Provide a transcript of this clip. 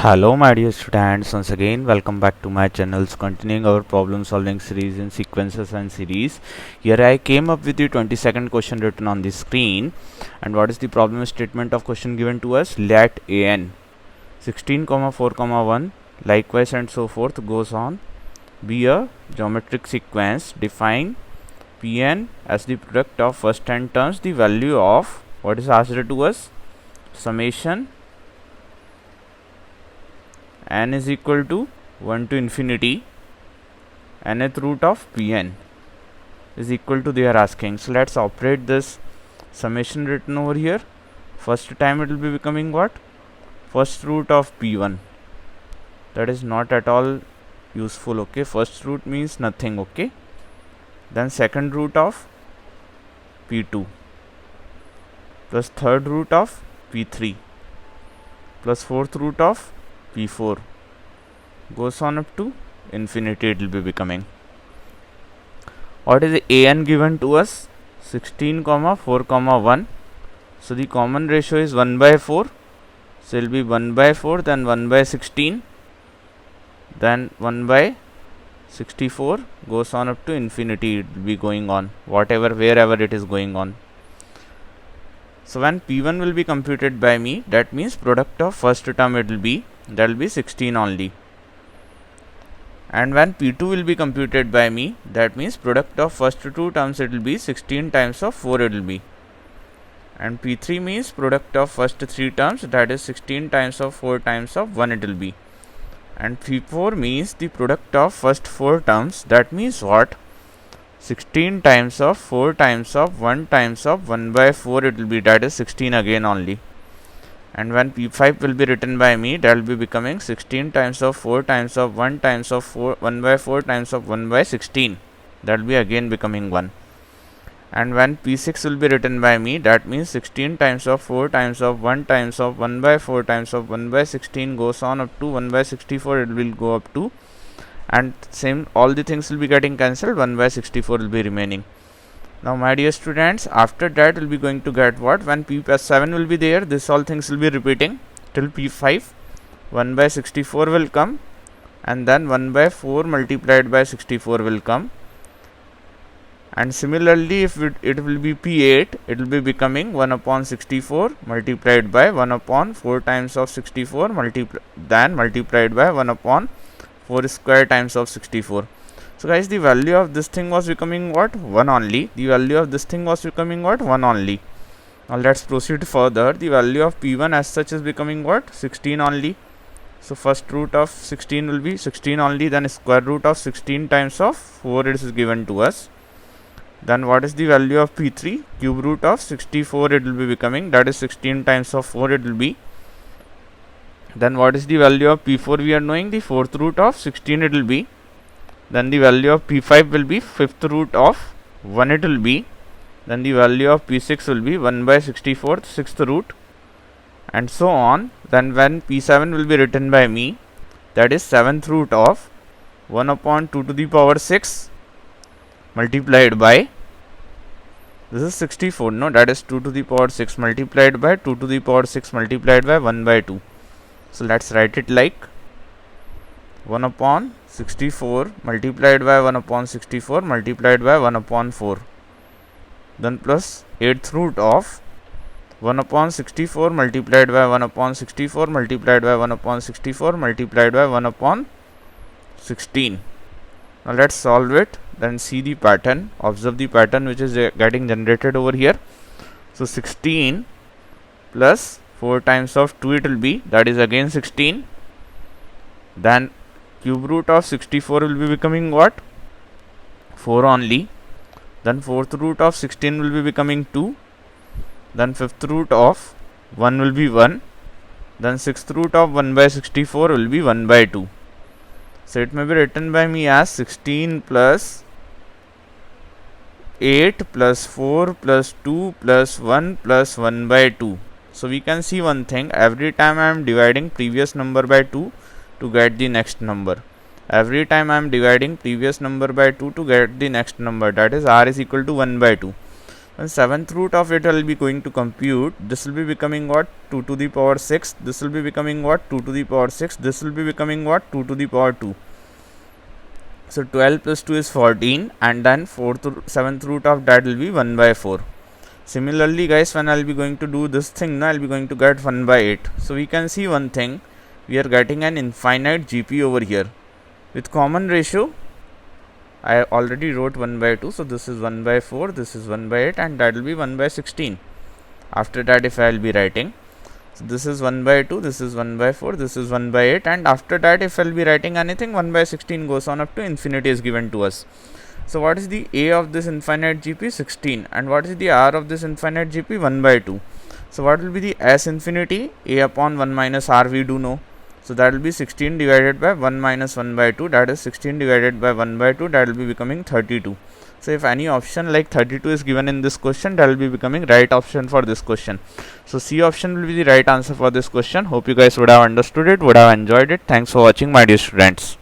Hello my dear students, once again welcome back to my channels, continuing our problem solving series in sequences and series. Here I came up with the 22nd question written on the screen. And what is the problem statement of question given to us? Let an 16, 4, 1 likewise and so forth goes on be a geometric sequence. Define Pn as the product of first 10 terms. The value of what is asked to us? Summation n is equal to 1 to infinity nth root of Pn is equal to they are asking. So let's operate this summation written over here. First time it will be becoming what? First root of P1. That is not at all useful. Okay, first root means nothing. Okay, then second root of P2 plus third root of P3 plus fourth root of P4 goes on up to infinity. It will be becoming. What is the an given to us? 16, 4, 1. So the common ratio is 1 by 4. So it will be 1 by 4, then 1 by 16, then 1 by 64 goes on up to infinity. It will be going on whatever, wherever it is going on. So when P1 will be computed by me, that means product of first term it will be, that will be 16 only. And when P2 will be computed by me, that means product of first two terms it will be 16 times of 4 it will be. And P3 means product of first three terms, that is 16 times of 4 times of 1 it will be. And P4 means the product of first 4 terms, that means what? 16 times of 4 times of 1 times of 1 by 4 it will be, that is 16 again only. And when P5 will be written by me, that will be becoming 16 times of 4 times of 1 times of 1 by 4 times of 1 by 16, that will be again becoming 1. And when P6 will be written by me, that means 16 times of 4 times of 1 times of 1 by 4 times of 1 by 16 goes on up to 1 by 64 it will go up to, and same all the things will be getting cancelled, 1 by 64 will be remaining. Now my dear students, after that we'll be going to get what? When P plus 7 will be there, this all things will be repeating till P5. 1 by 64 will come, and then 1 by 4 multiplied by 64 will come. And similarly, if it will be P8, it will be becoming 1 upon 64 multiplied by 1 upon 4 times of 64 multiplied by 1 upon 4 square times of 64. So guys, the value of this thing was becoming what? 1 only. The value of this thing was becoming what? 1 only. Now let's proceed further. The value of P1 as such is becoming what? 16 only. So first root of 16 will be 16 only, then square root of 16 times of 4 it is given to us. Then what is the value of P3? Cube root of 64 it will be becoming, that is 16 times of 4 it will be. Then what is the value of P4? We are knowing the fourth root of 16 it will be. Then the value of P5 will be fifth root of 1 it will be. Then the value of P6 will be 1 by 64 sixth root, and so on. Then when P7 will be written by me, that is 7th root of 1 upon 2 to the power 6 multiplied by, this is 64, no, that is 2 to the power 6 multiplied by 2 to the power 6 multiplied by 1 by 2. So let's write it like 1 upon 64 multiplied by 1 upon 64 multiplied by 1 upon 4, then plus 8th root of 1 upon 64 multiplied by 1 upon 64 multiplied by 1 upon 64 multiplied by 1 upon 16. Now let's solve it, then see the pattern, observe the pattern which is getting generated over here. So 16 plus 4 times of 2 it will be, that is again 16. Then cube root of 64 will be becoming what? 4 only. Then fourth root of 16 will be becoming 2. Then fifth root of 1 will be 1. Then sixth root of 1 by 64 will be 1 by 2. So it may be written by me as 16 plus 8 plus 4 plus 2 plus 1 plus 1 by 2. So we can see one thing, every time I am dividing previous number by 2 to get the next number. Every time I am dividing previous number by 2 to get the next number, that is r is equal to 1 by 2. When 7th root of it I'll be going to compute, this will be becoming what? 2 to the power 6. This will be becoming what? 2 to the power 6. This will be becoming what? 2 to the power 2. So 12 plus 2 is 14, and then 7th root of that will be 1 by 4. Similarly guys, when I'll be going to do this thing, now I'll be going to get 1 by 8. So we can see one thing, we are getting an infinite GP over here. With common ratio, I already wrote 1 by 2, so this is 1 by 4, this is 1 by 8, and that will be 1 by 16. After that, if I will be writing, so this is 1 by 2, this is 1 by 4, this is 1 by 8, and after that if I will be writing anything, 1 by 16 goes on up to infinity is given to us. So what is the A of this infinite GP? 16. And what is the R of this infinite GP? 1 by 2. So what will be the S infinity? A upon 1 minus R we do know. So that will be 16 divided by 1 minus 1 by 2, that is 16 divided by 1 by 2, that will be becoming 32. So if any option like 32 is given in this question, that will be becoming right option for this question. So C option will be the right answer for this question. Hope you guys would have understood it, would have enjoyed it. Thanks for watching, my dear students.